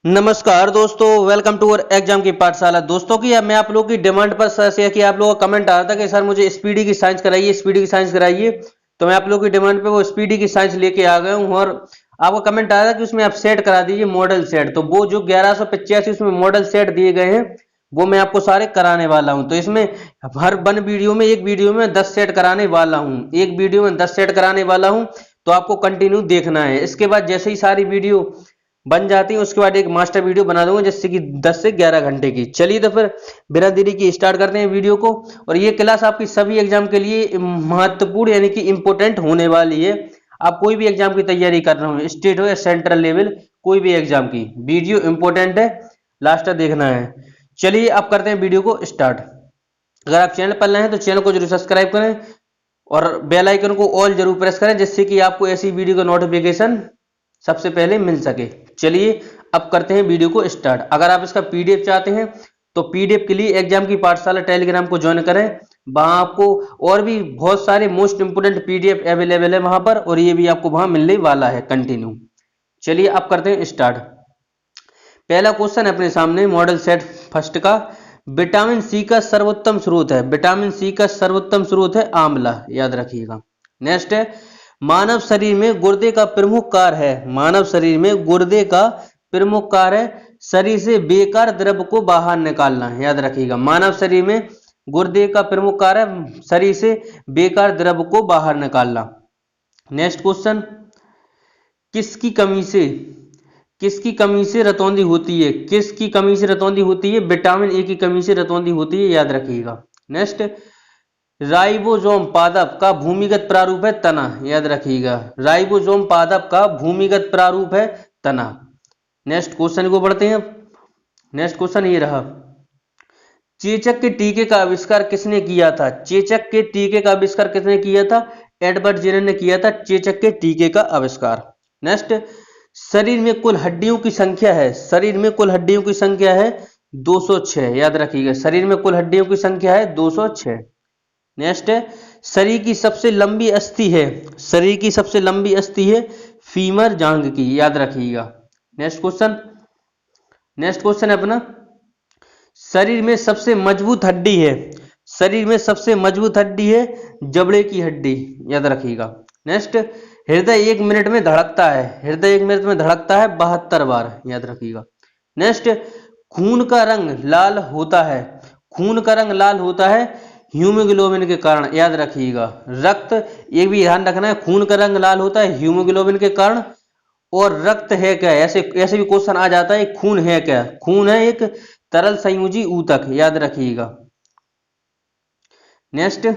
नमस्कार दोस्तों, welcome to our exam की पाठशाला। दोस्तों की मैं आप लोगों की डिमांड पर से कि आप लोगों का कमेंट आ रहा था कि सर मुझे स्पीडी की साइंस कराइए, स्पीडी की साइंस कराइए। तो मैं आप लोगों की डिमांड पे वो स्पीडी की साइंस लेके आ गया हूँ। और आपका कमेंट आया था कि उसमें आप सेट करा दीजिए मॉडल सेट। तो वो जो 1185 उसमें मॉडल सेट दिए गए हैं वो मैं आपको सारे कराने वाला हूं। तो इसमें हर वन वीडियो में एक वीडियो में 10 सेट कराने वाला हूं, एक वीडियो में 10 सेट कराने वाला हूं। तो आपको कंटिन्यू देखना है। इसके बाद जैसे ही सारी वीडियो बन जाती है उसके बाद एक मास्टर वीडियो बना दूंगा जिससे कि 10 से 11 घंटे की। चलिए तो फिर बिना देरी की स्टार्ट करते हैं वीडियो को। और ये क्लास आपकी सभी एग्जाम के लिए महत्वपूर्ण यानी कि इंपॉर्टेंट होने वाली है। आप कोई भी एग्जाम की तैयारी कर रहे हो, स्टेट हो या सेंट्रल लेवल, कोई भी एग्जाम की वीडियो इंपॉर्टेंट है, लास्ट तक देखना है। चलिए अब करते हैं वीडियो को स्टार्ट। अगर आप चैनल पर नए हैं तो चैनल को जरूर सब्सक्राइब करें और बेल आइकन को ऑल जरूर प्रेस करें जिससे कि आपको ऐसी वीडियो का नोटिफिकेशन सबसे पहले मिल सके। चलिए अब करते हैं वीडियो को स्टार्ट। अगर आप इसका पीडीएफ चाहते हैं तो पीडीएफ के लिए एग्जाम की पाठशाला टेलीग्राम को ज्वाइन करें। वहां आपको और भी बहुत सारे मोस्ट इंपोर्टेंट पीडीएफ अवेलेबल है वहां पर, और ये भी आपको वहां मिलने वाला है कंटिन्यू। चलिए अब करते हैं स्टार्ट। पहला क्वेश्चन है अपने सामने मॉडल सेट फर्स्ट का। विटामिन सी का सर्वोत्तम स्रोत है, विटामिन सी का सर्वोत्तम स्रोत है आंवला, याद रखिएगा। नेक्स्ट है मानव शरीर में गुर्दे का प्रमुख कार्य है, मानव शरीर में गुर्दे का प्रमुख कार्य है शरीर से बेकार द्रव को बाहर निकालना, याद रखिएगा। मानव शरीर में गुर्दे का प्रमुख कार्य है शरीर से बेकार द्रव को बाहर निकालना। नेक्स्ट क्वेश्चन, किसकी कमी से किसकी कमी से रतौंधी होती है, किसकी कमी से रतौंधी होती है? विटामिन ए की कमी से रतौंधी होती है, याद रखिएगा। नेक्स्ट, राइबोसोम पादप का भूमिगत प्रारूप है तना, याद रखिएगा। राइबोसोम पादप का भूमिगत प्रारूप है तना। नेक्स्ट क्वेश्चन को पढ़ते हैं। नेक्स्ट क्वेश्चन ये रहा, चेचक के टीके का आविष्कार किसने किया था? चेचक के टीके का आविष्कार किसने किया था? एडवर्ड जेनर ने किया था चेचक के टीके का आविष्कार। नेक्स्ट, शरीर में कुल हड्डियों की संख्या है, शरीर में कुल हड्डियों की संख्या है 206, याद रखिएगा। शरीर में कुल हड्डियों की संख्या है 206। नेक्स्ट है शरीर की सबसे लंबी अस्थि है, शरीर की सबसे लंबी अस्थि है फीमर जांघ की, याद रखिएगा। नेक्स्ट क्वेश्चन, नेक्स्ट क्वेश्चन है अपना, शरीर में सबसे मजबूत हड्डी है, शरीर में सबसे मजबूत हड्डी है जबड़े की हड्डी, याद रखिएगा। नेक्स्ट, हृदय 1 मिनट में धड़कता है, हृदय 1 मिनट में धड़कता है 72 बार, याद रखिएगा। नेक्स्ट, खून का रंग लाल होता है, खून का रंग लाल होता है हीमोग्लोबिन के कारण, याद रखिएगा। रक्त, ये भी ध्यान रखना है, खून का रंग लाल होता है हीमोग्लोबिन के कारण। और रक्त है क्या, ऐसे ऐसे भी क्वेश्चन आ जाता है, खून है क्या? खून है एक तरल संयोजी ऊतक, याद रखिएगा। नेक्स्ट,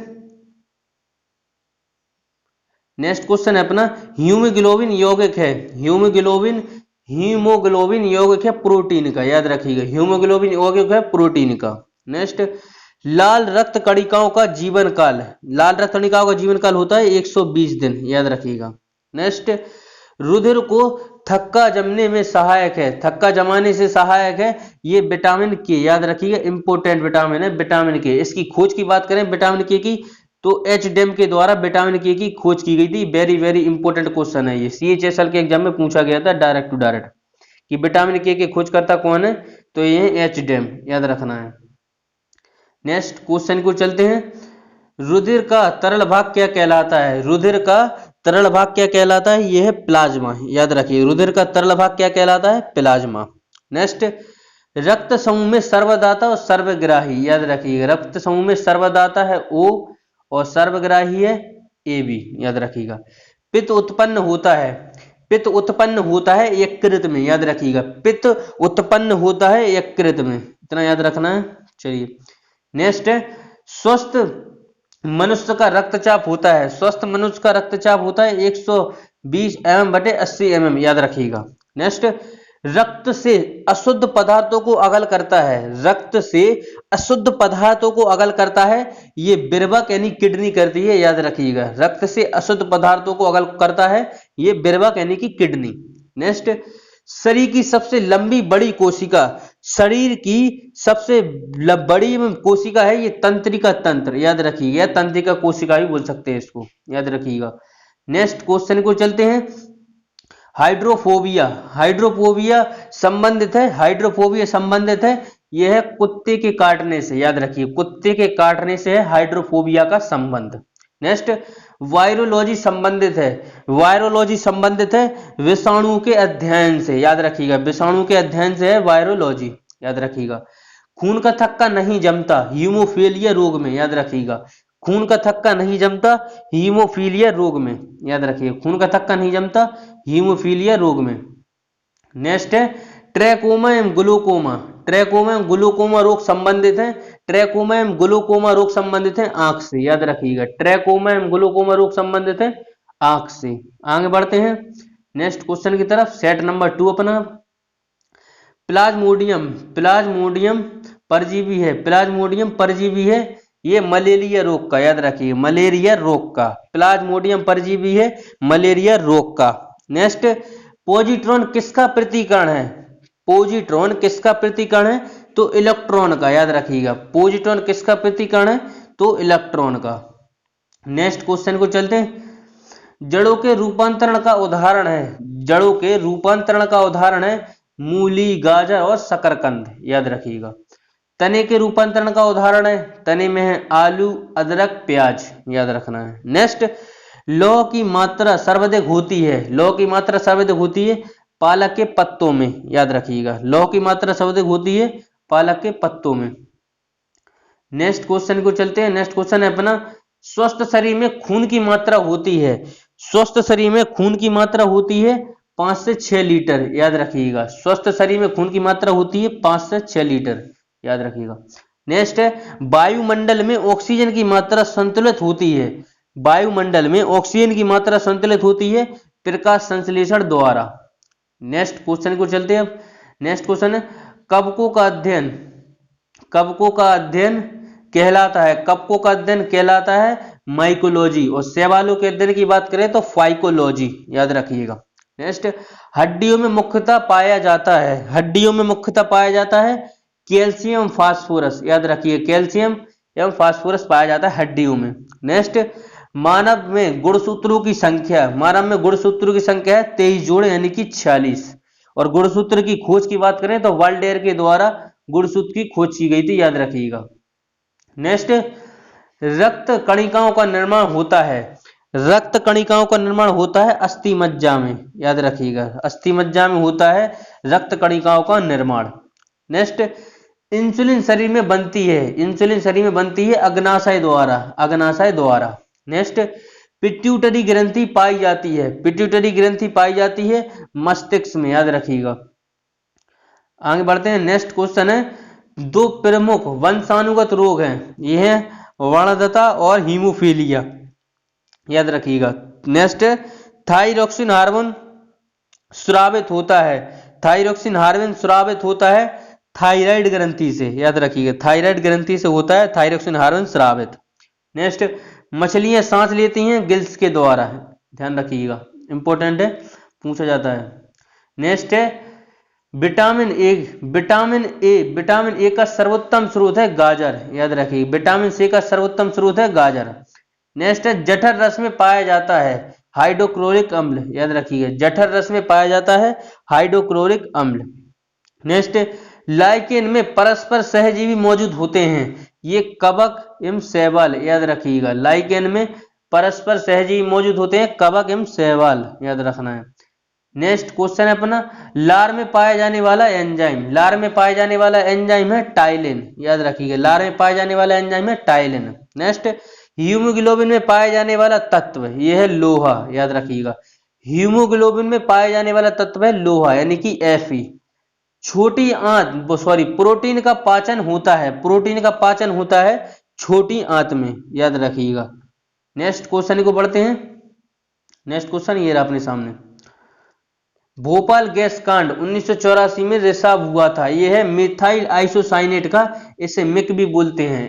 नेक्स्ट क्वेश्चन है अपना, हीमोग्लोबिन यौगिक है, हीमोग्लोबिन हीमोग्लोबिन यौगिक है प्रोटीन का, याद रखिएगा। हीमोग्लोबिन यौगिक है प्रोटीन का। नेक्स्ट, लाल रक्त कणिकाओं का जीवन काल, लाल रक्त कणिकाओं का जीवन काल होता है 120 दिन, याद रखिएगा। नेक्स्ट, रुधिर को थक्का जमने में सहायक है, थक्का जमाने से सहायक है ये विटामिन के, याद रखिएगा। इंपोर्टेंट विटामिन है विटामिन के। इसकी खोज की बात करें विटामिन के की तो एच डेम के द्वारा विटामिन के की खोज की गई थी। वेरी वेरी इंपॉर्टेंट क्वेश्चन है ये, CHSL के एग्जाम में पूछा गया था डायरेक्ट टू डायरेक्ट कि विटामिन के की खोजकर्ता कौन है, तो ये एच डेम, याद रखना है। नेक्स्ट क्वेश्चन को चलते हैं, रुधिर का तरल भाग क्या कहलाता है? रुधिर का तरल भाग क्या कहलाता है? यह है प्लाज्मा, याद रखिए। रुधिर का तरल भाग क्या कहलाता है? प्लाज्मा। नेक्स्ट, रक्त समूह में सर्वदाता और सर्वग्राही, याद रखिएगा। रक्त समूह में सर्वदाता है O और सर्वग्राही है AB, याद रखिएगा। पित्त उत्पन्न होता है, पित्त उत्पन्न होता है यकृत में, याद रखिएगा। पित्त उत्पन्न होता है यकृत में, इतना याद रखना है। चलिए नेक्स्ट है, स्वस्थ मनुष्य का रक्तचाप होता है, स्वस्थ मनुष्य का रक्तचाप होता है 120 mm/80 mm, याद रखिएगा। नेक्स्ट, रक्त से अशुद्ध पदार्थों को अगल करता है, रक्त से अशुद्ध पदार्थों को अगल करता है ये बिरबक यानी किडनी करती है, याद रखिएगा। रक्त से अशुद्ध पदार्थों को अगल करता है ये बिरबक यानी कि किडनी। नेक्स्ट, शरीर की सबसे लंबी बड़ी कोशिका, शरीर की सबसे बड़ी कोशिका है ये तंत्रिका तंत्र, याद रखिएगा। तंत्रिका कोशिका भी बोल सकते हैं इसको, याद रखिएगा। नेक्स्ट क्वेश्चन को चलते हैं, हाइड्रोफोबिया, हाइड्रोफोबिया संबंधित है, हाइड्रोफोबिया संबंधित है, यह है कुत्ते के काटने से। याद रखिए, कुत्ते के काटने से है हाइड्रोफोबिया का संबंध। नेक्स्ट, वायरोलॉजी संबंधित है, वायरोलॉजी संबंधित है विषाणु के अध्ययन से। याद रखिएगा, विषाणु के अध्ययन से है वायरोलॉजी। याद रखिएगा, खून का थक्का नहीं जमता हीमोफीलिया रोग में। याद रखिएगा, खून का थक्का नहीं जमता हीमोफीलिया रोग में। याद रखिए, खून का थक्का नहीं जमता हीमोफीलिया रोग में। नेक्स्ट है ट्रैकोमा एवं ग्लूकोमा, ट्रैकोमा एवं ग्लूकोमा रोग संबंधित है, ट्रैकोमा एवं ग्लूकोमा रोग संबंधित है आंख से। याद रखिएगा, ट्रैकोमा एवं ग्लूकोमा रोग संबंधित है आंख से। आगे बढ़ते हैं नेक्स्ट क्वेश्चन की तरफ। सेट नंबर 2 अपना प्लाज्मोडियम, प्लाज्मोडियम परजीवी है, प्लाज्मोडियम परजीवी है, ये मलेरिया रोग का। याद रखिए, मलेरिया रोग का, प्लाज्मोडियम परजीवी है मलेरिया रोग का। नेक्स्ट, पॉजिट्रॉन किसका प्रतीकरण है, पॉजिट्रॉन किसका प्रतीकरण है, तो इलेक्ट्रॉन का। याद रखिएगा, पॉजिट्रॉन किसका प्रतीकरण है, तो इलेक्ट्रॉन का। नेक्स्ट क्वेश्चन को चलते हैं। जड़ों के रूपांतरण का उदाहरण है, जड़ों के रूपांतरण का उदाहरण है मूली, गाजर और शकरकंद। याद रखिएगा, तने के रूपांतरण का उदाहरण है, तने में है आलू, अदरक, प्याज। याद रखना है। नेक्स्ट, लौह की मात्रा सर्वाधिक होती है, लौह की मात्रा सर्वाधिक होती है पालक के पत्तों में। याद रखिएगा, लौह की मात्रा सर्वाधिक होती है पालक के पत्तों में। नेक्स्ट क्वेश्चन को चलते हैं। नेक्स्ट क्वेश्चन है अपना, स्वस्थ शरीर में खून की मात्रा होती है, स्वस्थ शरीर में खून की मात्रा होती है 5 से 6 लीटर। याद रखिएगा, स्वस्थ शरीर में खून की मात्रा होती है 5 से 6 लीटर। याद रखिएगा। नेक्स्ट है, वायुमंडल में ऑक्सीजन की मात्रा संतुलित होती है, वायुमंडल में ऑक्सीजन की मात्रा संतुलित होती है प्रकाश संश्लेषण द्वारा। नेक्स्ट क्वेश्चन को चलते हैं। नेक्स्ट क्वेश्चन है, कवकों का अध्ययन, कवकों का अध्ययन कहलाता है, कवकों का अध्ययन कहलाता है माइकोलॉजी, और शैवालों के अध्ययन की बात करें तो फाइकोलॉजी। याद रखिएगा। नेक्स्ट, हड्डियों में मुख्यतः पाया जाता है, हड्डियों में मुख्यतः पाया जाता है कैल्शियम, फास्फोरस। याद रखिए, कैल्शियम एवं फास्फोरस पाया जाता है हड्डियों में। नेक्स्ट, मानव में गुणसूत्रों की संख्या, मानव में गुणसूत्रों की संख्या है 23 जोड़े यानी कि 46। और गुणसूत्र की खोज की बात करें तो वाल्डेयर के द्वारा गुणसूत्र की खोज की गई थी। याद रखिएगा। नेक्स्ट, रक्त कणिकाओं का निर्माण होता है, रक्त कणिकाओं का निर्माण होता है अस्थि मज्जा में। याद रखिएगा, अस्थि मज्जा में होता है रक्त कणिकाओं का निर्माण। नेक्स्ट, इंसुलिन शरीर में बनती है, इंसुलिन शरीर में बनती है अग्नाशय द्वारा, अग्नाशय द्वारा। नेक्स्ट, पिट्यूटरी ग्रंथि पाई जाती है, पिट्यूटरी ग्रंथि पाई जाती है मस्तिष्क में। याद रखिएगा। आगे बढ़ते हैं। नेक्स्ट क्वेश्चन है, दो प्रमुख वंशानुगत रोग हैं, ये है वर्णदता और हीमोफीलिया। याद रखिएगा। नेक्स्ट, थायरॉक्सिन हार्मोन स्रावित होता है, थायरॉक्सिन हार्मोन स्रावित होता है थायराइड ग्रंथि से। याद रखिएगा, थायराइड ग्रंथि से होता है थायरॉक्सिन हार्मोन स्रावित। नेक्स्ट, मछलियां सांस लेती हैं गिल्स के द्वारा। ध्यान रखिएगा, इंपॉर्टेंट है, पूछा जाता है। नेक्स्ट है vitamin A, vitamin A, vitamin A का सर्वोत्तम स्रोत है गाजर। याद रखिए, विटामिन सी का सर्वोत्तम स्रोत है गाजर। नेक्स्ट है जठर रस में पाया जाता है हाइड्रोक्लोरिक अम्ल। याद रखिएगा, जठर रस में पाया जाता है हाइड्रोक्लोरिक अम्ल। नेक्स्ट, लाइकेन में परस्पर सहजीवी मौजूद होते हैं, ये कवक एवं शैवाल। याद रखिएगा, लाइकेन में परस्पर सहजीवी मौजूद होते हैं कवक एवं शैवाल। याद रखना है। नेक्स्ट क्वेश्चन है अपना, लार में पाया जाने वाला एंजाइम, लार में पाया जाने वाला एंजाइम है टाइलिन। याद रखिएगा, लार में पाया जाने वाला एंजाइम है टाइलिन। नेक्स्ट, हीमोग्लोबिन में पाया जाने वाला तत्व, यह है लोहा। याद रखिएगा, हीमोग्लोबिन में पाया जाने वाला तत्व है लोहा यानी कि Fe। छोटी आंत सॉरी प्रोटीन का पाचन होता है, प्रोटीन का पाचन होता है छोटी आंत में। याद रखिएगा। नेक्स्ट क्वेश्चन को पढ़ते हैं। नेक्स्ट क्वेश्चन ये रहा अपने सामने, भोपाल गैस कांड 1984 में रिसाव हुआ था, यह है मिथाइल आइसोसाइनेट का, इसे मिक भी बोलते हैं,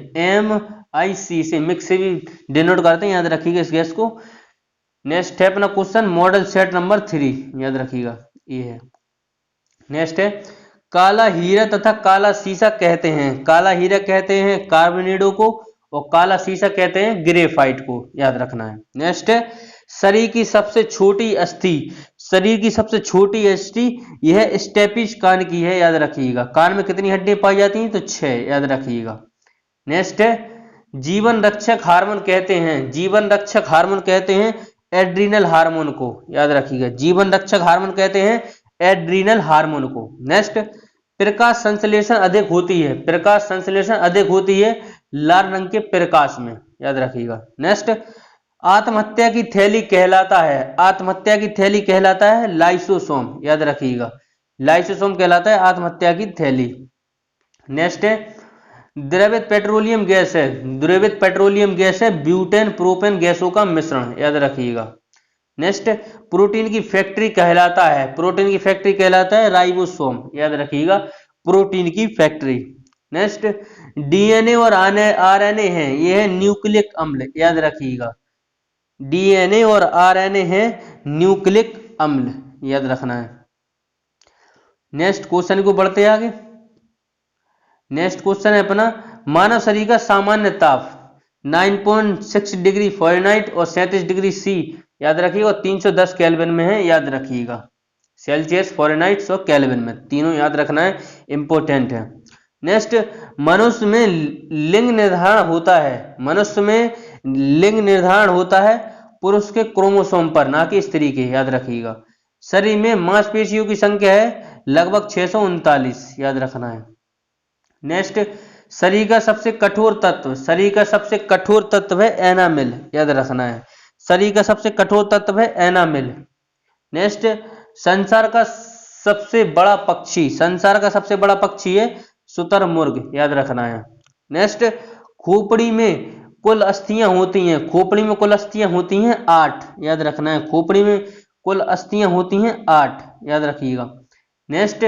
MIC से मिक से भी डिनोट करते हैं। याद रखिएगा इस गैस को। नेक्स्ट है अपना क्वेश्चन मॉडल सेट नंबर 3। याद रखिएगा, ये है। नेक्स्ट है, काला हीरा तथा काला सीसा कहते हैं, काला हीरा कहते हैं कार्बोनेडो को और काला सीसा कहते हैं ग्रेफाइट को। याद रखना है। नेक्स्ट है, शरीर की सबसे छोटी अस्थि, शरीर की सबसे छोटी अस्थि यह स्टेपिज कान की है, याद रखिएगा। कान में कितनी हड्डियां पाई जाती हैं? तो 6, याद रखिएगा। नेक्स्ट है जीवन रक्षक हार्मोन कहते हैं, जीवन रक्षक हार्मोन कहते हैं एड्रीनल हार्मोन को, याद रखिएगा। जीवन रक्षक हार्मोन कहते हैं एड्रीनल हार्मोन को। नेक्स्ट प्रकाश संश्लेषण अधिक होती है, प्रकाश संश्लेषण अधिक होती है लाल रंग के प्रकाश में, याद रखिएगा। नेक्स्ट आत्महत्या की थैली कहलाता है, आत्महत्या की थैली कहलाता है लाइसोसोम, याद रखिएगा। लाइसोसोम कहलाता है आत्महत्या की थैली। नेक्स्ट है द्रवित पेट्रोलियम गैस है, द्रवित पेट्रोलियम गैस है ब्यूटेन प्रोपेन गैसों का मिश्रण, याद रखिएगा। नेक्स्ट प्रोटीन की फैक्ट्री कहलाता है, प्रोटीन की फैक्ट्री कहलाता है राइबोसोम, याद रखिएगा। प्रोटीन की फैक्ट्री। नेक्स्ट डीएनए और आरएनए है, यह है न्यूक्लिक अम्ल, याद रखिएगा। डीएनए और आरएनए है न्यूक्लिक अम्ल, याद रखना है। नेक्स्ट क्वेश्चन को बढ़ते आगे। नेक्स्ट क्वेश्चन है अपना मानव शरीर का सामान्य ताप 9.6 डिग्री फ़ारेनहाइट और 37 डिग्री सी, याद रखिएगा। और 310 केल्विन में है, याद रखिएगा। सेल्सियस, फ़ारेनहाइट और केल्विन में, तीनों याद रखना है, इंपॉर्टेंट है। नेक्स्ट मनुष्य में लिंग निर्धारण होता है, मनुष्य में लिंग निर्धारण होता है पुरुष के क्रोमोसोम पर, ना कि स्त्री के, याद रखिएगा। शरीर में मांसपेशियों की संख्या है लगभग 639, याद रखना है। नेक्स्ट शरीर का सबसे कठोर तत्व, शरीर का सबसे कठोर तत्व है एनामिल, याद रखना है। शरीर का सबसे कठोर तत्व है एनामिल। नेक्स्ट संसार का सबसे बड़ा पक्षी, संसार का सबसे बड़ा पक्षी है शुतुरमुर्ग, याद रखना है। नेक्स्ट खोपड़ी में कुल अस्थियां होती हैं, खोपड़ी में कुल अस्थियां होती हैं 8, याद रखना है। खोपड़ी में कुल अस्थियां होती हैं 8, याद रखिएगा। नेक्स्ट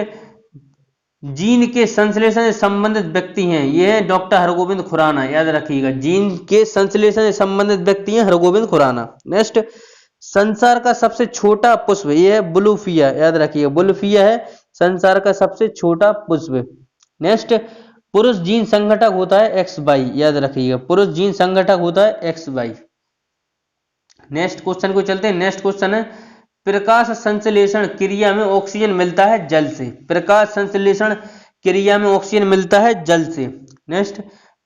जीन के संश्लेषण से संबंधित व्यक्ति हैं, ये है डॉक्टर हरगोविंद खुराना, याद रखिएगा। जीन के संश्लेषण से संबंधित व्यक्ति हैं हरगोविंद खुराना। नेक्स्ट संसार का सबसे छोटा पुष्प, ये है बुलूफिया, याद रखिएगा। बुलूफिया है संसार का सबसे छोटा पुष्प। नेक्स्ट पुरुष जीन संघटक होता है XY, याद रखिएगा। पुरुष जीन संघटक होता है XY। नेक्स्ट क्वेश्चन को चलते हैं। नेक्स्ट क्वेश्चन है प्रकाश संश्लेषण क्रिया में ऑक्सीजन मिलता है जल से, प्रकाश संश्लेषण क्रिया में ऑक्सीजन मिलता है जल से। नेक्स्ट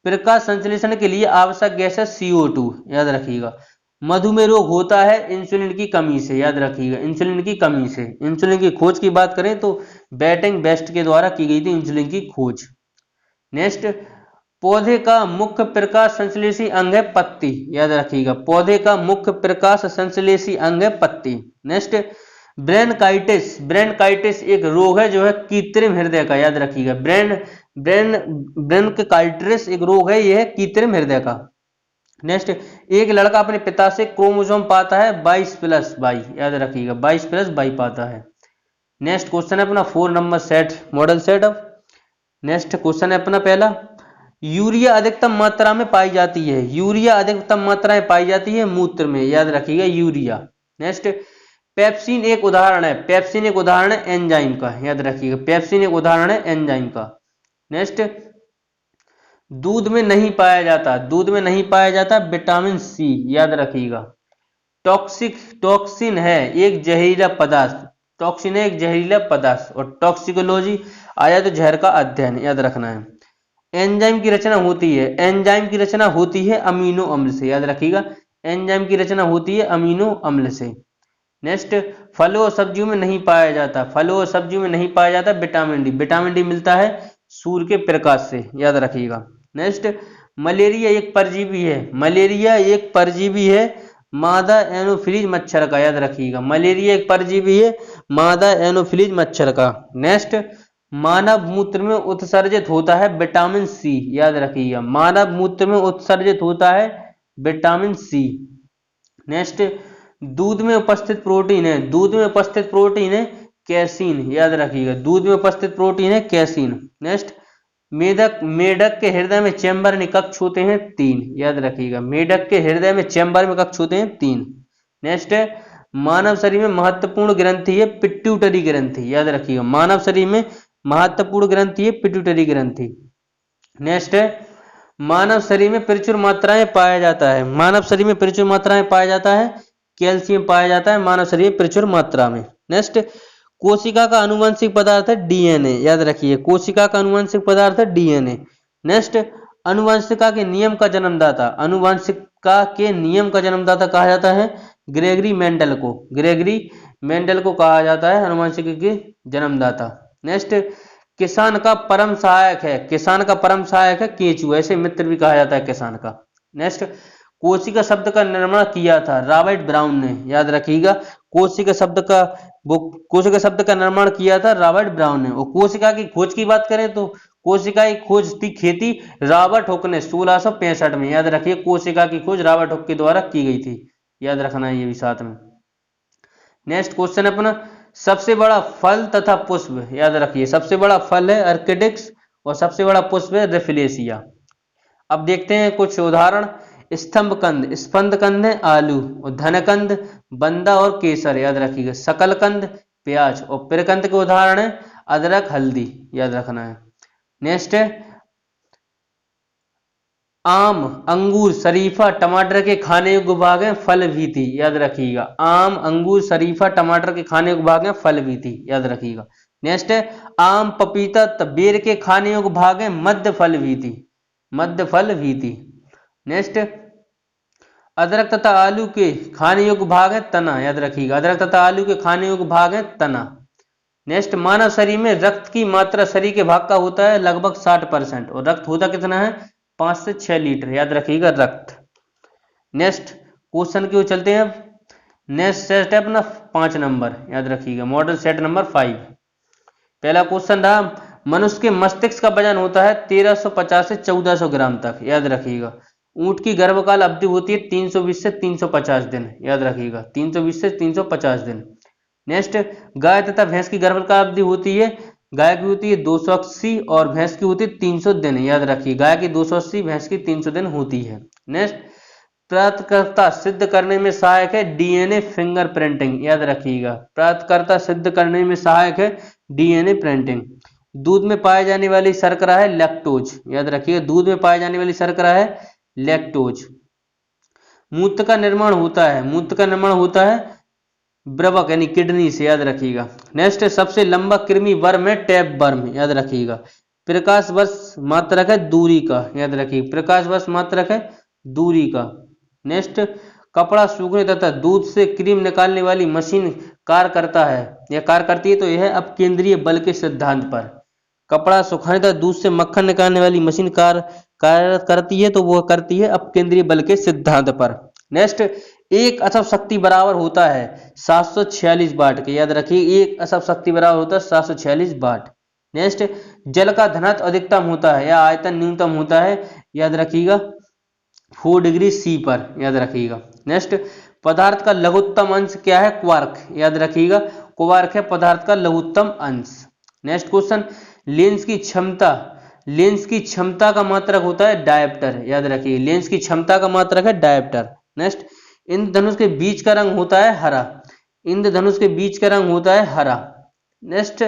प्रकाश संश्लेषण के लिए आवश्यक गैस है CO2, याद रखिएगा। मधुमेह रोग होता है इंसुलिन की कमी से, याद रखिएगा। इंसुलिन की कमी से, इंसुलिन की खोज की बात करें तो बेटिंग बेस्ट के द्वारा की गई थी इंसुलिन की खोज। नेक्स्ट पौधे का मुख्य प्रकाश संश्लेषी अंग है पत्ती, याद रखिएगा। पौधे का मुख्य प्रकाश संश्लेषी अंग है पत्ती। नेक्स्ट ब्रेनकाइटिस, ब्रेनकाइटिस एक रोग है जो है कृत्रिम हृदय का, याद रखिएगा। ब्रेनकाइटिस एक रोग है, यह है कृत्रिम हृदय का। नेक्स्ट एक लड़का अपने पिता से क्रोमोसोम पाता है 22+22, याद रखिएगा। 22+22 पाता है। नेक्स्ट क्वेश्चन है अपना 4 number set model setup. Next question है अपना पहला यूरिया अधिकतम मात्रा में पाई जाती है, यूरिया अधिकतम मात्रा में पाई जाती है मूत्र में, याद रखिएगा यूरिया। नेक्स्ट पेप्सिन एक उदाहरण है, पेप्सिन एक उदाहरण है एंजाइम का, याद रखिएगा। पेप्सिन एक उदाहरण है एंजाइम का। नेक्स्ट दूध में नहीं पाया जाता, दूध में नहीं पाया जाता विटामिन C, याद रखिएगा। टॉक्सिन है एक जहरीला पदार्थ, टॉक्सिन है एक जहरीला पदार्थ। और टॉक्सिकोलॉजी आया तो जहर का अध्ययन, याद रखना है। एंजाइम की रचना होती है, एंजाइम की रचना होती है अमीनो अम्ल से, याद रखिएगा। एंजाइम की रचना होती है अमीनो अम्ल से। नेक्स्ट फलों और सब्जियों में नहीं पाया जाता, फलों और सब्जियों में नहीं पाया जाता विटामिन डी, विटामिन डी मिलता है सूर्य के प्रकाश से, याद रखिएगा। नेक्स्ट मलेरिया एक परजीवी है, मलेरिया एक परजीवी है मादा एनोफिलीज मच्छर का, याद रखिएगा। मलेरिया एक परजीवी है मादा एनोफिलीज मच्छर का। नेक्स्ट मानव मूत्र में उत्सर्जित होता है विटामिन C, याद रखिएगा। मानव मूत्र में उत्सर्जित होता है विटामिन C। नेक्स्ट दूध में उपस्थित प्रोटीन है, दूध में उपस्थित प्रोटीन है कैसीन, याद रखिएगा। दूध में उपस्थित प्रोटीन है कैसीन। नेक्स्ट मेढक के हृदय में चैम्बर में कक्ष होते हैं 3, याद रखिएगा। मेढक के हृदय में चैम्बर में कक्ष होते हैं 3। नेक्स्ट मानव शरीर में महत्वपूर्ण ग्रंथि है पिट्यूटरी ग्रंथि, याद रखिएगा। मानव शरीर में महत्वपूर्ण ग्रंथि है पिट्यूटरी ग्रंथि। नेक्स्ट मानव शरीर में प्रचुर मात्रा में पाया जाता है, मानव शरीर में प्रचुर मात्रा में पाया जाता है कैल्शियम पाया जाता है मानव शरीर में प्रचुर मात्रा में। नेक्स्ट, कोशिका का आनुवंशिक पदार्थ है डीएनए, याद रखिए कोशिका का आनुवंशिक पदार्थ है डीएनए। नेक्स्ट, आनुवंशिकता के नियम का जन्मदाता, आनुवंशिकता के नियम का जन्मदाता कहा जाता है ग्रेगरी मेंडल को, ग्रेगरी मेंडल को कहा जाता है आनुवंशिकी के जन्मदाता। नेक्स्ट, किसान का परम सहायक है, किसान का परम सहायक है केंचुआ, ऐसे मित्र भी कहा जाता है किसान का। नेक्स्ट, कोशिका शब्द का निर्माण किया था रॉबर्ट ब्राउन ने, याद रखिएगा कोशिका शब्द का कोशिका शब्द का निर्माण किया था रॉबर्ट ब्राउन ने। और कोशिका की खोज की बात करें तो कोशिका की खोज थी खेती रॉबर्ट हुक ने 1665 में, याद रखिए कोशिका की खोज रॉबर्ट हुक के द्वारा की गई थी, याद रखना है ये भी साथ में। नेक्स्ट क्वेश्चन अपना, सबसे बड़ा फल तथा पुष्प, याद रखिए सबसे बड़ा फल है ऑर्किडिक्स और सबसे बड़ा पुष्प है रेफिलेशिया। अब देखते हैं कुछ उदाहरण, स्तंभकंद, स्पंदकंद है आलू, और धनकंद बंदा और केसर, याद रखिएगा शकलकंद प्याज, और पिरकंद के उदाहरण है अदरक हल्दी, याद रखना है। नेक्स्ट है आम अंगूर शरीफा टमाटर के खाने योग्य भाग है फल भी थी, याद रखिएगा आम अंगूर शरीफा टमाटर के खाने योग्य भाग है फल भी थी, याद रखिएगा। नेक्स्ट है आम पपीता बेर के खाने योग्य भाग है मध्य फल भी थी, मध्य फल भी थी। नेक्स्ट, अदरक तथा आलू के खाने योग्य भाग है तना, याद रखिएगा अदरक तथा आलू के खाने योग्य भाग है तना। नेक्स्ट, मानव शरीर में रक्त की मात्रा शरीर के भाग का होता है लगभग 60% और रक्त होता कितना है 5 से 6 लीटर, याद रखिएगा रक्त। नेक्स्ट क्वेश्चन की ओर चलते हैं। नेक्स्ट सेट है अपना 5 नंबर, याद रखिएगा मॉडल सेट नंबर 5। पहला क्वेश्चन रहा, मनुष्य के मस्तिष्क का वजन होता है 1350 से 1400 ग्राम तक, याद रखिएगा। ऊंट की गर्भकाल अवधि होती है 320 से 350 दिन, याद रखिएगा 320 से 350 दिन। नेक्स्ट, गाय तथा भैंस की गर्भकाल अवधि होती है, गाय की होती है 280 और भैंस की होती है 300 दिन, याद रखिए गाय की 280 भैंस की 300 दिन होती है। नेक्स्ट, प्राप्तकर्ता सिद्ध करने में सहायक है डीएनए फिंगरप्रिंटिंग, याद रखिएगा प्राप्तकर्ता सिद्ध करने में सहायक है डीएनए प्रिंटिंग। दूध में पाए जाने वाली शर्करा है लैक्टोज, याद रखिएगा दूध में पाए जाने वाली शर्करा है लैक्टोज। मूत्र का निर्माण होता है, मूत्र का निर्माण होता है ब्रवक यानी किडनी से, याद रखिएगा। नेक्स्ट, सबसे लंबा कृमि वर्म है टैप वर्म, याद रखिएगा। प्रकाश वर्ष मात्रक है दूरी का, याद रखिए प्रकाश वर्ष मात्रक है दूरी का। नेक्स्ट, कपड़ा सूखने तथा दूध से क्रीम निकालने वाली मशीन कार्य करता है या कार्य करती है तो यह अपकेंद्रीय बल के सिद्धांत पर। कपड़ा सुखाने तथा दूध से मक्खन निकालने वाली मशीन कार्य करती है तो वह करती है अपकेंद्रीय बल के सिद्धांत पर। नेक्स्ट, एक असव शक्ति बराबर होता है 746 वाट के, याद रखिए एक असव शक्ति बराबर होता है 746 वाट। नेक्स्ट, जल का घनत्व अधिकतम होता है या आयतन न्यूनतम होता है, याद रखिएगा 4 डिग्री सी पर, याद रखिएगा। नेक्स्ट, पदार्थ का लघुत्तम अंश क्या है क्वार्क, याद रखिएगा क्वार्क है पदार्थ का लघुत्तम अंश। नेक्स्ट क्वेश्चन, लेंस की क्षमता का मात्रक होता है डायप्टर, याद रखिए लेंस की क्षमता का मात्रक है डायप्टर। नेक्स्ट, इंद्रधनुष के बीच का रंग होता है हरा, इंद्रधनुष के बीच का रंग होता है हरा। नेक्स्ट,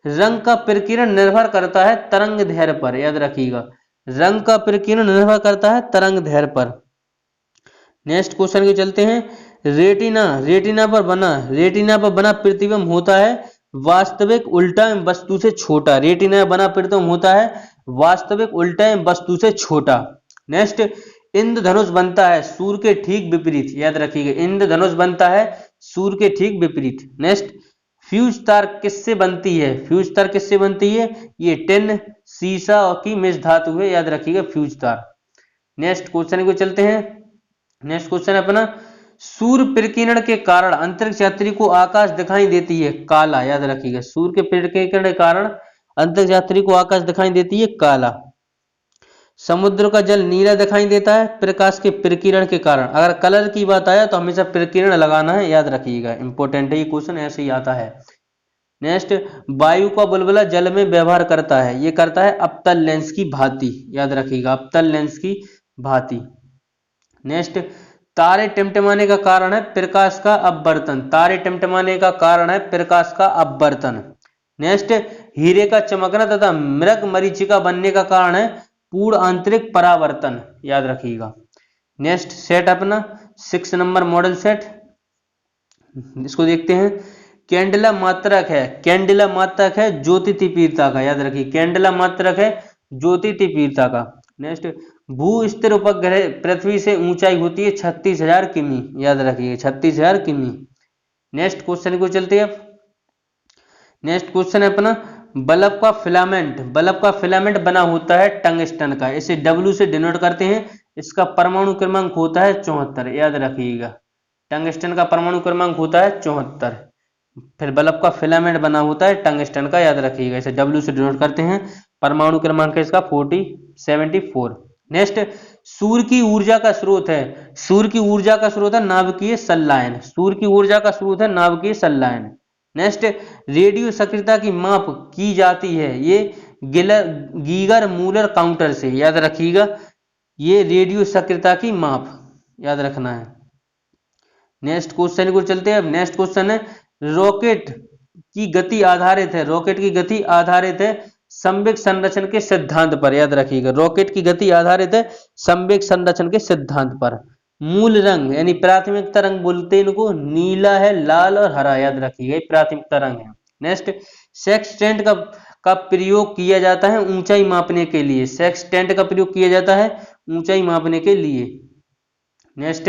रंग का प्रकीर्ण निर्भर करता है तरंग दैर्घ्य पर, याद रखिएगा रंग का प्रकीर्ण निर्भर करता है तरंग दैर्घ्य पर। नेक्स्ट क्वेश्चन के चलते हैं, रेटिना पर बना प्रतिबिंब होता है वास्तविक उल्टा वस्तु से छोटा, रेटिना बना प्रतिबिंब होता है वास्तविक उल्टा वस्तु से छोटा। नेक्स्ट, इंद्रधनुष बनता है सूर्य के ठीक विपरीत, याद रखिएगा इंद्रधनुष बनता है सूर्य के ठीक विपरीत। नेक्स्ट, फ्यूज तार किससे बनती है, फ्यूज तार किससे बनती है, ये टिन सीसा की मिश्र धातु है, याद रखिएगा फ्यूज तार। नेक्स्ट क्वेश्चन को चलते हैं। नेक्स्ट क्वेश्चन अपना, सूर्य प्रकीर्णन के कारण अंतरिक्ष यात्री को आकाश दिखाई देती है काला, याद रखिएगा सूर्य के प्रकीर्णन के कारण अंतरिक्ष यात्री को आकाश दिखाई देती है काला। समुद्र का जल नीला दिखाई देता है प्रकाश के प्रकीर्णन के कारण। अगर कलर की बात आया तो हमेशा प्रकीर्णन लगाना है, याद रखिएगा इंपॉर्टेंट है ये क्वेश्चन, ऐसे ही आता है। नेक्स्ट, वायु का बुलबुला जल में व्यवहार करता है, ये करता है अवतल लेंस की भांति, याद रखिएगा अवतल लेंस की भांति। नेक्स्ट, तारे टिमटिमाने का कारण है प्रकाश का अपवर्तन, तारे टिमटिमाने का कारण है प्रकाश का अपवर्तन। नेक्स्ट, हीरे का चमकना तथा मृग मरीचिका बनने का कारण है पूर्ण आंतरिक परावर्तन, याद रखिएगा। नेक्स्ट सेट अपना 6 नंबर मॉडल सेट। इसको देखते हैं। कैंडला मात्रक है, कैंडला मात्रक है ज्योति तीव्रता का, याद रखिए कैंडला मात्रक है ज्योति तीव्रता का। नेक्स्ट, भू स्थिर उपग्रह पृथ्वी से ऊंचाई होती है 36,000 किमी, याद रखिए 36,000 किमी। नेक्स्ट क्वेश्चन को चलते हैं। नेक्स्ट क्वेश्चन है अपना, बल्ब का फिलामेंट, बल्ब का फिलामेंट बना होता है टंगस्टन का, इसे W से डिनोट करते हैं। इसका परमाणु क्रमांक होता है 74, याद रखिएगा टंगस्टन का परमाणु क्रमांक होता है 74। फिर बल्ब का फिलामेंट बना होता है टंगस्टन का, याद रखिएगा इसे W से डिनोट करते हैं। परमाणु क्रमांक है इसका 74। नेक्स्ट, सूर्य की ऊर्जा का स्रोत है, सूर्य की ऊर्जा का स्रोत है नाभिकीय संलयन, सूर्य की ऊर्जा का स्रोत है नाभिकीय संलयन। नेक्स्ट, रेडियो सक्रियता की माप की जाती है, ये गीगर मूलर काउंटर से, याद रखिएगा ये रेडियो सक्रियता की माप याद रखना है। नेक्स्ट क्वेश्चन को चलते हैं। अब नेक्स्ट क्वेश्चन है, रॉकेट की गति आधारित है, रॉकेट की गति आधारित है संवेग संरक्षण के सिद्धांत पर, याद रखिएगा रॉकेट की गति आधारित है संवेग संरक्षण के सिद्धांत पर। मूल रंग यानी प्राथमिकता रंग बोलते हैं इनको, नीला है, लाल और हरा, याद रखिएगा प्राथमिकता रंग है। नेक्स्ट, सेक्सटेंट का प्रयोग किया जाता है ऊंचाई मापने के लिए, सेक्सटेंट का प्रयोग किया जाता है ऊंचाई मापने के लिए। नेक्स्ट,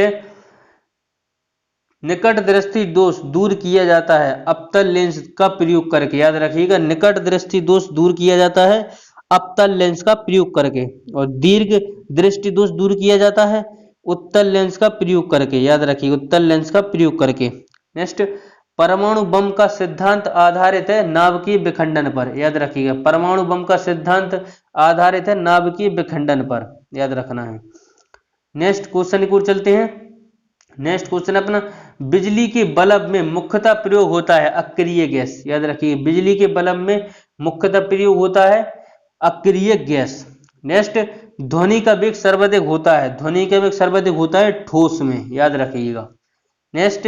निकट दृष्टि दोष दूर किया जाता है अवतल लेंस का प्रयोग करके, याद रखिएगा निकट दृष्टि दोष दूर किया जाता है अवतल लेंस का प्रयोग करके, और दीर्घ दृष्टि दोष दूर किया जाता है उत्तल लेंस का प्रयोग करके, याद रखिएगा उत्तल लेंस का प्रयोग करके। नेक्स्ट, परमाणु बम का सिद्धांत आधारित है नाभिकीय विखंडन पर, याद रखिएगा परमाणु बम का सिद्धांत आधारित है नाभिकीय विखंडन पर, याद रखना है। नेक्स्ट क्वेश्चन की ओर चलते हैं। नेक्स्ट क्वेश्चन अपना, बिजली के बल्ब में मुख्यतः प्रयोग होता है अक्रिय गैस, याद रखिए बिजली के बल्ब में मुख्यतः प्रयोग होता है अक्रिय गैस। नेक्स्ट, ध्वनि का वेग सर्वाधिक होता है, ध्वनि का वेग सर्वाधिक होता है ठोस में, याद रखिएगा। नेक्स्ट,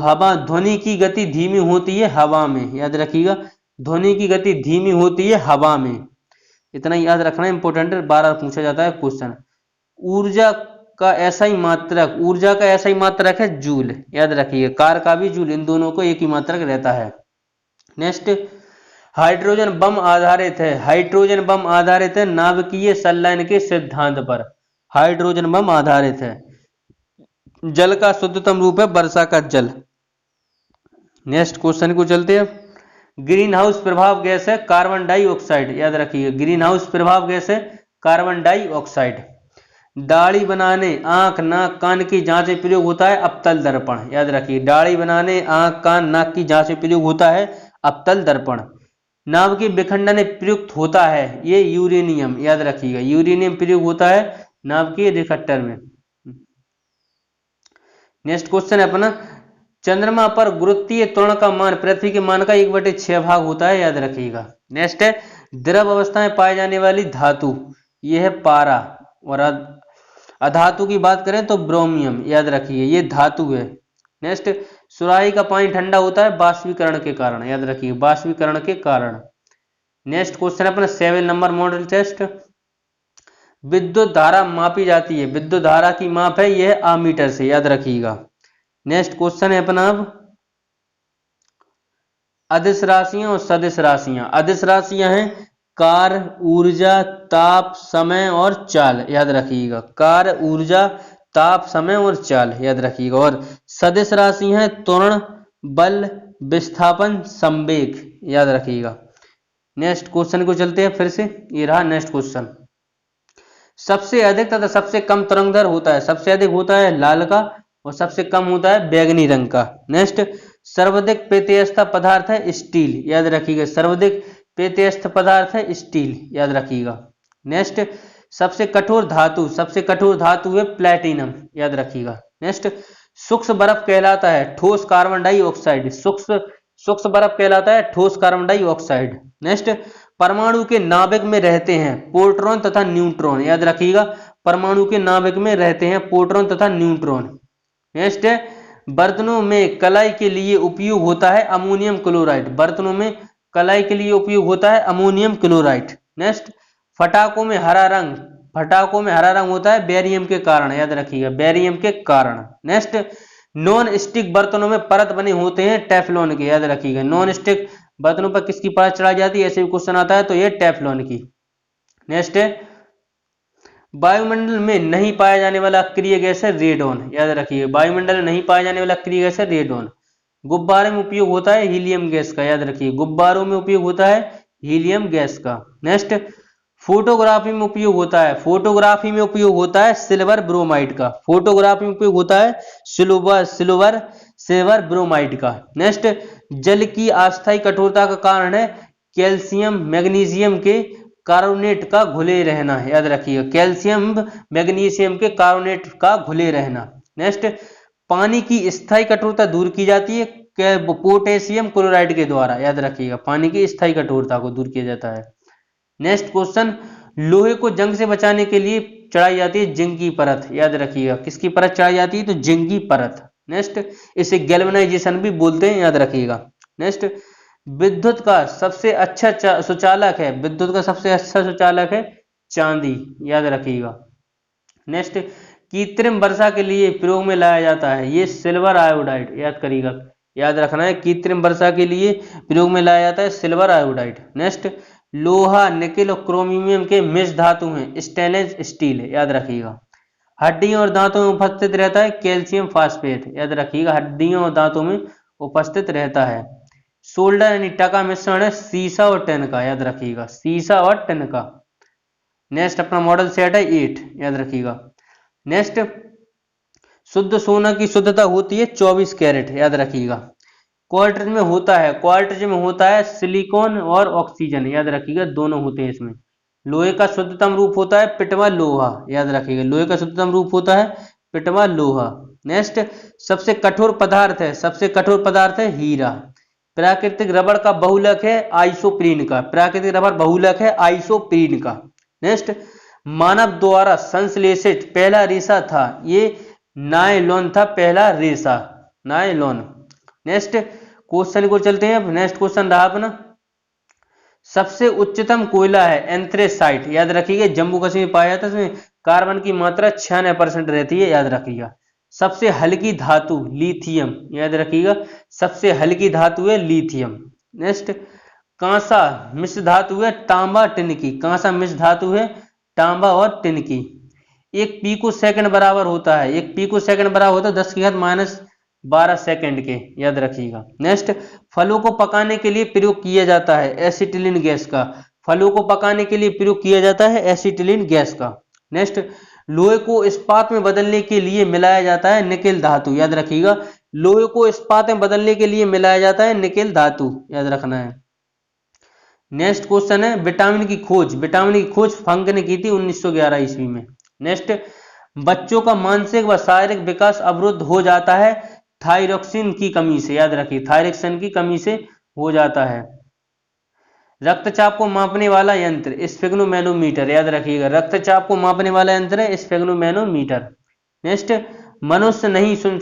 हवा ध्वनि की गति धीमी होती है हवा में, याद रखिएगा ध्वनि की गति धीमी होती है हवा में, इतना याद रखना इंपॉर्टेंट है, बार बार पूछा जाता है क्वेश्चन। ऊर्जा का ऐसा ही मात्रक, ऊर्जा का ऐसा ही मात्रक है जूल, याद रखिए कार का भी जूल, इन दोनों को एक ही मात्रक रहता है। नेक्स्ट, हाइड्रोजन बम आधारित है, हाइड्रोजन बम आधारित है नाभिकीय संलयन के सिद्धांत पर, हाइड्रोजन बम आधारित है। जल का शुद्धतम रूप है वर्षा का जल। नेक्स्ट क्वेश्चन को चलते हैं। ग्रीन हाउस प्रभाव गैस है कार्बन डाइऑक्साइड, याद रखिए ग्रीन हाउस प्रभाव गैस है कार्बन डाइऑक्साइड। दाढ़ी बनाने आंख नाक कान की जांच में प्रयोग होता है अवतल दर्पण, याद रखिए दाढ़ी बनाने आंख कान नाक की जांच में प्रयोग होता है अवतल दर्पण। नाभिकीय विखंडन में प्रयुक्त होता है ये यूरेनियम, याद रखिएगा यूरेनियम प्रयोग होता है नाभिकीय रिएक्टर में। नेक्स्ट क्वेश्चन है अपना, चंद्रमा पर गुरुत्वीय त्वरण का मान पृथ्वी के मान का 1/6 भाग होता है, याद रखिएगा। नेक्स्ट है, द्रव अवस्था में पाई जाने वाली धातु, यह है पारा, और अधातु की बात करें तो ब्रोमियम, याद रखिए ये धातु है। नेक्स्ट, सुराही का पानी ठंडा होता है बाष्पीकरण के कारण, याद रखिए बाष्पीकरण के कारण। नेक्स्ट क्वेश्चन अपना 7 नंबर मॉडल टेस्ट, विद्युत धारा मापी जाती है, विद्युत धारा की माप है यह आमीटर से, याद रखिएगा। नेक्स्ट क्वेश्चन है अपना अब अदिश राशियां और सदिश राशियां। अदिश राशियां हैं कार्य, ऊर्जा, ताप, समय और चाल, याद रखिएगा कार्य, ऊर्जा, ताप, समय और चाल, याद रखिएगा। और सदिश राशि हैं त्वरण, बल, विस्थापन, संवेग, याद रखिएगा। नेक्स्ट क्वेश्चन को चलते हैं फिर से, ये रहा नेक्स्ट क्वेश्चन। सबसे अधिक तथा सबसे कम तरंगदैर्घ्य होता है, सबसे अधिक होता है लाल का और सबसे कम होता है बैगनी रंग का। नेक्स्ट, सर्वाधिक पेतयस्थ पदार्थ है स्टील, याद रखिएगा सर्वाधिक पेतयस्थ पदार्थ है स्टील, याद रखिएगा। नेक्स्ट, सबसे कठोर धातु, सबसे कठोर धातु है प्लैटिनम, याद रखिएगा। नेक्स्ट, सूक्ष्म बर्फ कहलाता है ठोस कार्बन डाइऑक्साइड, सूक्ष्म बर्फ कहलाता है ठोस कार्बन डाइऑक्साइड। नेक्स्ट, परमाणु के नाभिक में रहते हैं प्रोटॉन तथा न्यूट्रॉन, याद रखिएगा परमाणु के नाभिक में रहते हैं प्रोटॉन तथा न्यूट्रॉन। नेक्स्ट है, बर्तनों में कलाई के लिए उपयोग होता है अमोनियम क्लोराइड, बर्तनों में कलाई के लिए उपयोग होता है अमोनियम क्लोराइड। नेक्स्ट, फटाकों में हरा रंग, फटाकों में हरा रंग होता है बेरियम के कारण, याद रखिएगा बेरियम के कारण। नेक्स्ट, नॉन स्टिक बर्तनों में परत बने होते हैं टेफलॉन के, याद रखिएगा। नॉन स्टिक बर्तनों पर किसकी परत चढ़ाई जाती है, ऐसे भी क्वेश्चन आता है, तो ये टेफलॉन की। नेक्स्ट है, वायुमंडल में नहीं पाया जाने वाला अक्रिय गैस है रेडॉन, याद रखिएगा। वायुमंडल में नहीं पाया जाने वाला अक्रिय गैस है रेडॉन। गुब्बारे में उपयोग होता है हीलियम गैस का, याद रखिए। गुब्बारों में उपयोग होता है हीलियम गैस का। नेक्स्ट, फोटोग्राफी में उपयोग होता है, फोटोग्राफी में उपयोग होता है सिल्वर ब्रोमाइड का। फोटोग्राफी में उपयोग होता है सिल्वर ब्रोमाइड का। नेक्स्ट, जल की अस्थायी कठोरता का कारण है कैल्शियम मैग्नीशियम के कार्बोनेट का घुले रहना, याद रखिएगा। कैल्शियम मैग्नीशियम के कार्बोनेट का घुले रहना। नेक्स्ट, पानी की स्थायी कठोरता दूर की जाती है पोटेशियम क्लोराइड के द्वारा, याद रखिएगा। पानी की स्थायी कठोरता को दूर किया जाता है। नेक्स्ट क्वेश्चन, लोहे को जंग से बचाने के लिए चढ़ाई जाती है जिंक की परत, याद रखिएगा। किसकी परत चढ़ाई जाती है, तो जिंक की परत। नेक्स्ट, इसे गैल्वेनाइजेशन भी बोलते हैं, याद रखिएगा। नेक्स्ट, विद्युत का सबसे अच्छा सुचालक है, विद्युत का सबसे अच्छा सुचालक है चांदी, याद रखिएगा। नेक्स्ट, कृत्रिम वर्षा के लिए प्रयोग में लाया जाता है, ये सिल्वर आयोडाइड, याद करिएगा, याद रखना है। कृत्रिम वर्षा के लिए प्रयोग में लाया जाता है सिल्वर आयोडाइड। नेक्स्ट, लोहा निकेल और क्रोमियम के मिश्र धातु हैं स्टेनलेस स्टील, याद रखिएगा। हड्डियों और दांतों में उपस्थित रहता है कैल्शियम फास्फेट, याद रखिएगा। हड्डियों और दांतों में उपस्थित रहता है। सोल्डर यानी टका मिश्रण है सीसा और टिन का, याद रखिएगा। सीसा और टिन का। नेक्स्ट, अपना मॉडल सेट है 8, याद रखिएगा। नेक्स्ट, शुद्ध सोना की शुद्धता होती है 24 कैरेट, याद रखिएगा। क्वार्ट्ज में होता है सिलिकॉन और ऑक्सीजन, याद रखिएगा, दोनों होते हैं इसमें। लोहे का शुद्धतम रूप होता है पिटवा लोहा, याद रखिएगा। लोहे का शुद्धतम रूप होता है पिटवा लोहा। नेक्स्ट, सबसे कठोर पदार्थ है हीरा। प्राकृतिक रबड़ का बहुलक है आइसोप्रीन का, प्राकृतिक रबड़ बहुलक है आइसोप्रीन का। नेक्स्ट, मानव द्वारा संश्लेषित पहला रेशा था, ये नायलॉन था, पहला रेशा नायलॉन। नेक्स्ट क्वेश्चन को चलते हैं। नेक्स्ट क्वेश्चन रहा अपना, सबसे उच्चतम कोयला है एंथ्रेसाइट, याद रखिएगा। जम्मू कश्मीर में पाया जाता है, इसमें कार्बन की मात्रा 96% रहती है, याद रखिएगा। सबसे हल्की धातु लिथियम, याद रखिएगा। सबसे हल्की धातु है लिथियम। नेक्स्ट, कांसा मिश्र धातु है तांबा टिन की, कांसा मिश्र धातु है तांबा और टिन की। एक पीको सेकंड बराबर होता है, 10⁻12 सेकंड के, याद रखिएगा। नेक्स्ट, फलों को पकाने के लिए प्रयोग किया जाता है एसिटिलीन गैस का, फलों को पकाने के लिए प्रयोग किया जाता है एसिटिलीन गैस का। नेक्स्ट, लोहे को इस्पात में बदलने के लिए मिलाया जाता है निकेल धातु, याद रखिएगा। लोहे को इस्पात में बदलने के लिए मिलाया जाता है निकेल धातु, याद रखना है। नेक्स्ट क्वेश्चन है, विटामिन की खोज फंक ने की थी 1911 ईस्वी में। नेक्स्ट, बच्चों का मानसिक व शारीरिक विकास अवरुद्ध हो जाता है थायरॉक्सिन की कमी से, याद रखिए। थायरॉक्सिन की कमी से हो जाता है। रक्तचाप को मापने वाला यंत्र स्फेग्नोमैनोमीटर, याद रखिएगा। रक्तचाप को मापने वाला यंत्र है स्फेग्नोमैनोमीटर। नेक्स्ट, मनुष्य नहीं सुन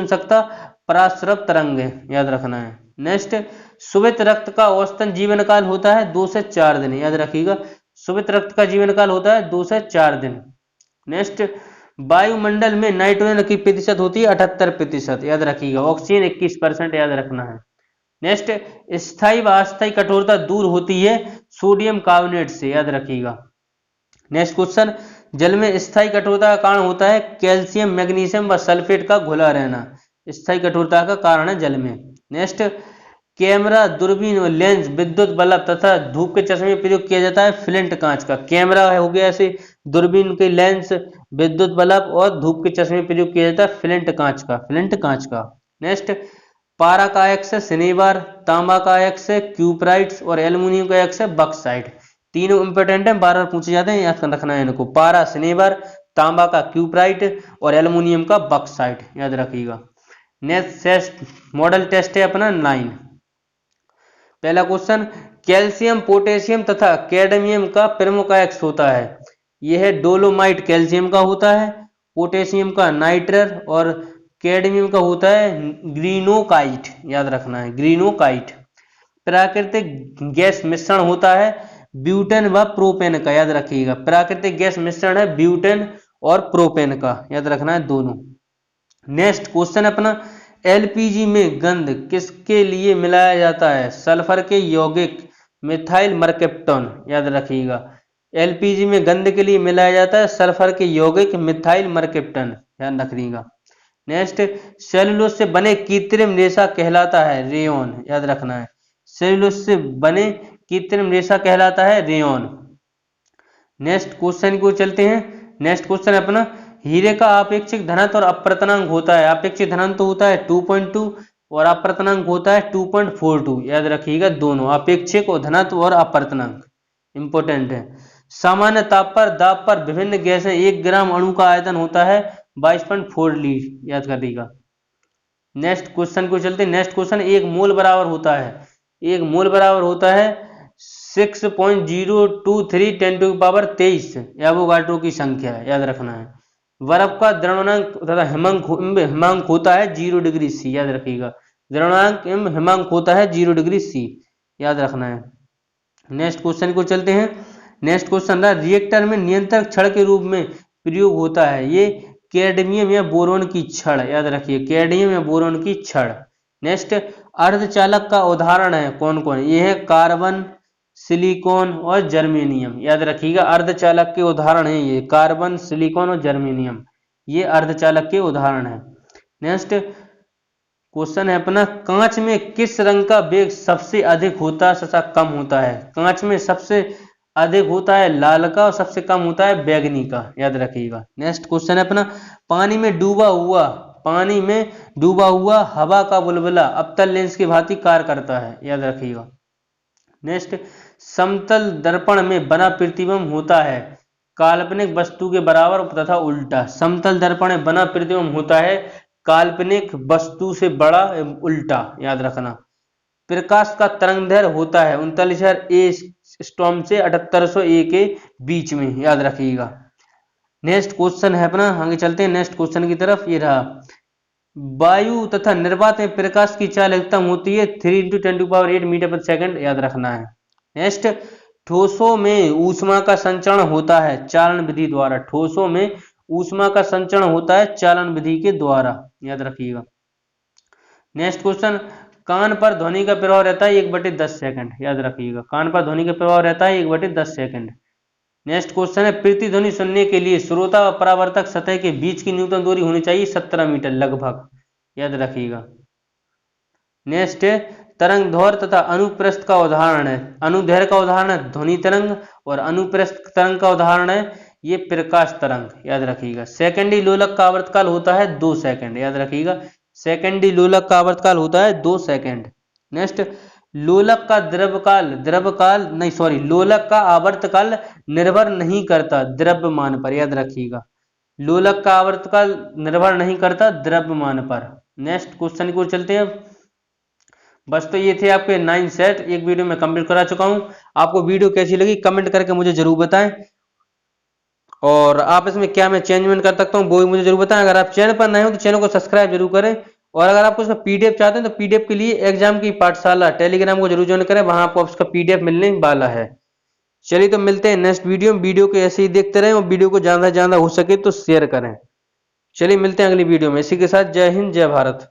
सकता पराश्रव तरंग, याद रखना है। नेक्स्ट, सुवित रक्त का औसतन जीवन काल होता है 2 से 4 दिन, याद रखिएगा। सुवित रक्त का जीवन काल होता है 2 से 4 दिन। नेक्स्ट, वायुमंडल में नाइट्रोजन की प्रतिशत होती है 78%, याद रखिएगा। ऑक्सीजन 21%, याद रखना है। नेक्स्ट, स्थायी व अस्थायी कठोरता दूर होती है सोडियम कार्बोनेट से, याद रखिएगा। नेक्स्ट क्वेश्चन, जल में स्थायी कठोरता का कारण होता है कैल्शियम मैग्नीशियम व सल्फेट का घुला रहना, स्थायी कठोरता का कारण है जल में। नेक्स्ट, कैमरा, दूरबीन और लेंस, विद्युत बल्ब तथा धूप के चश्मे में प्रयोग किया जाता है फ्लिंट कांच का। कैमरा हो गया ऐसे, दूरबीन के लेंस, विद्युत बल्ब और धूप के चश्मे में प्रयोग किया जाता है फ्लिंट कांच का। नेक्स्ट, पारा का अयस्क है सिनेबार, तांबा का अयस्क है क्यूपराइट्स और एल्यूमिनियम का अयस्क है बक्साइट। तीनों इंपोर्टेंट है, बार बार पूछे जाते हैं, याद रखना है इनको। पारा सिनेबार, तांबा का क्यूपराइट और एल्यूमिनियम का बक्साइट, याद रखिएगा। नेक्स्ट मॉडल टेस्ट है अपना 9। पहला क्वेश्चन, कैल्शियम पोटेशियम तथा कैडमियम का प्रमुख अयस्क होता है, यह है डोलोमाइट कैल्शियम का होता है, पोटेशियम का नाइट्रर और कैडमियम का होता है ग्रीनोकाइट, याद रखना है ग्रीनोकाइट। प्राकृतिक गैस मिश्रण होता है ब्यूटेन व प्रोपेन का, याद रखिएगा। प्राकृतिक गैस मिश्रण है ब्यूटेन और प्रोपेन का, याद रखना है दोनों। नेक्स्ट क्वेश्चन अपना, एलपीजी में गंध किसके लिए मिलाया जाता है? सल्फर के यौगिक मिथाइल मरकेप्टोन, याद रखिएगा। एलपीजी में गंध के लिए मिलाया जाता है सल्फर के यौगिक मिथाइल मरकेप्टन, ध्यान रखिएगा। नेक्स्ट, सेलुलोज से बने कृत्रिम रेशा कहलाता है रेयॉन, याद रखना है। सेलुलोज से बने कृत्रिम रेशा कहलाता है रेयॉन। नेक्स्ट क्वेश्चन को चलते हैं। नेक्स्ट क्वेश्चन अपना, हीरे का अपेक्षिक धनत्व और अपर्तनांक होता है। अपेक्षिक धनत्व होता है 2.2 और अपर्तनांक होता है 2.42, याद रखिएगा। दोनों अपेक्षिक और धनत्व और अपर्तनांक इंपॉर्टेंट है। सामान्य ताप पर दाब पर विभिन्न गैसें 1 ग्राम अणु का आयतन होता है 22.4 लीटर, याद करिएगा। नेक्स्ट क्वेश्चन को चलते हैं। नेक्स्ट क्वेश्चन, एक मोल बराबर होता है, एक मोल बराबर होता है 6.023 10⁻23 एवोगाड्रो की संख्या है, याद रखना है। बर्फ का द्रवणांक तथा हिमांक होता है 0 डिग्री सी, याद रखिएगा। द्रवणांक एवं हिमांक होता है 0 डिग्री सी, याद रखना है। नेक्स्ट क्वेश्चन को चलते हैं। नेक्स्ट क्वेश्चन, रिएक्टर में नियंत्रक छड़ के रूप में प्रयोग होता है, ये कैडमियम या बोरोन की छड़, याद रखिए, कैडमियम या बोरोन की छड़। नेक्स्ट, अर्धचालक का उदाहरण है कौन कौन? ये है कार्बन, सिलिकॉन और जर्मेनियम, याद रखिएगा। अर्धचालक के उदाहरण है ये कार्बन, सिलिकॉन और जर्मेनियम, ये अर्धचालक के उदाहरण है। नेक्स्ट क्वेश्चन है अपना, कांच में किस रंग का वेग सबसे अधिक होता है तथा कम होता है? कांच में सबसे अधिक होता है लाल का और सबसे कम होता है बैगनी का, याद रखिएगा। नेक्स्ट क्वेश्चन है अपना, पानी में डूबा हुआ हवा का बुलबुला अवतल लेंस की भांति कार्य करता है, याद रखिएगा। नेक्स्ट, समतल दर्पण में बना प्रतिबिंब होता है काल्पनिक वस्तु के बराबर तथा उल्टा। समतल दर्पण में बना प्रतिबिंब होता है काल्पनिक वस्तु से बड़ा एवं उल्टा, याद रखना। प्रकाश का तरंगदैर्घ्य होता है 39,000 एंगस्ट्रॉम से 7800 के बीच में, याद रखिएगा। नेक्स्ट क्वेश्चन है अपना, आगे चलते हैं नेक्स्ट क्वेश्चन की तरफ। ये रहा, वायु तथा निर्वात में प्रकाश की चाल अधिकतम होती है 3 × 10⁸ मीटर प्रति सेकंड, याद रखना है। नेक्स्ट, ठोसों में ऊष्मा का संचरण होता है चालन विधि द्वारा। ठोसों में ऊष्मा का संचरण होता है चालन विधि के द्वारा, याद रखिएगा। नेक्स्ट क्वेश्चन, कान पर ध्वनि का प्रभाव रहता है 1/10 सेकंड, याद रखिएगा। कान पर ध्वनि का प्रभाव रहता है 1/10 सेकंड। नेक्स्ट क्वेश्चन है, प्रतिध्वनि सुनने के लिए श्रोता व परावर्तक सतह के बीच की न्यूनतम दूरी होनी चाहिए 17 मीटर लगभग, याद रखिएगा। नेक्स्ट है, तरंग ध्वर तथा अनुप्रस्थ का उदाहरण है। अनुदैर्घ्य का उदाहरण है ध्वनि तरंग और अनुप्रस्थ तरंग का उदाहरण है ये प्रकाश तरंग, याद रखिएगा। सेकेंडरी लोलक का आवर्तकाल होता है 2 सेकंड, याद रखिएगा। सेकेंडरी लोलक का आवर्तकाल होता है 2 सेकंड। नेक्स्ट, लोलक का लोलक का आवर्तकाल निर्भर नहीं करता द्रव्यमान पर, याद रखिएगा। लोलक का आवर्तकाल निर्भर नहीं करता द्रव्यमान पर। नेक्स्ट क्वेश्चन को चलते हैं। बस तो ये थे आपके 9 सेट, एक वीडियो में कंप्लीट करा चुका हूं। आपको वीडियो कैसी लगी कमेंट करके मुझे जरूर बताएं, और आप इसमें क्या मैं चेंजमेंट कर सकता हूं वो भी मुझे जरूर बताएं। अगर आप चैनल पर नए हो तो चैनल को सब्सक्राइब जरूर करें, और अगर आपको इसका पीडीएफ चाहते हैं तो पीडीएफ के लिए एग्जाम की पाठशाला टेलीग्राम को जरूर ज्वाइन करें, वहां आपको उसका पीडीएफ मिलने वाला है। चलिए तो मिलते हैं नेक्स्ट वीडियो को ऐसे ही देखते रहें और वीडियो को ज्यादा से ज्यादा हो सके तो शेयर करें। चलिए मिलते हैं अगली वीडियो में। इसी के साथ जय हिंद, जय भारत।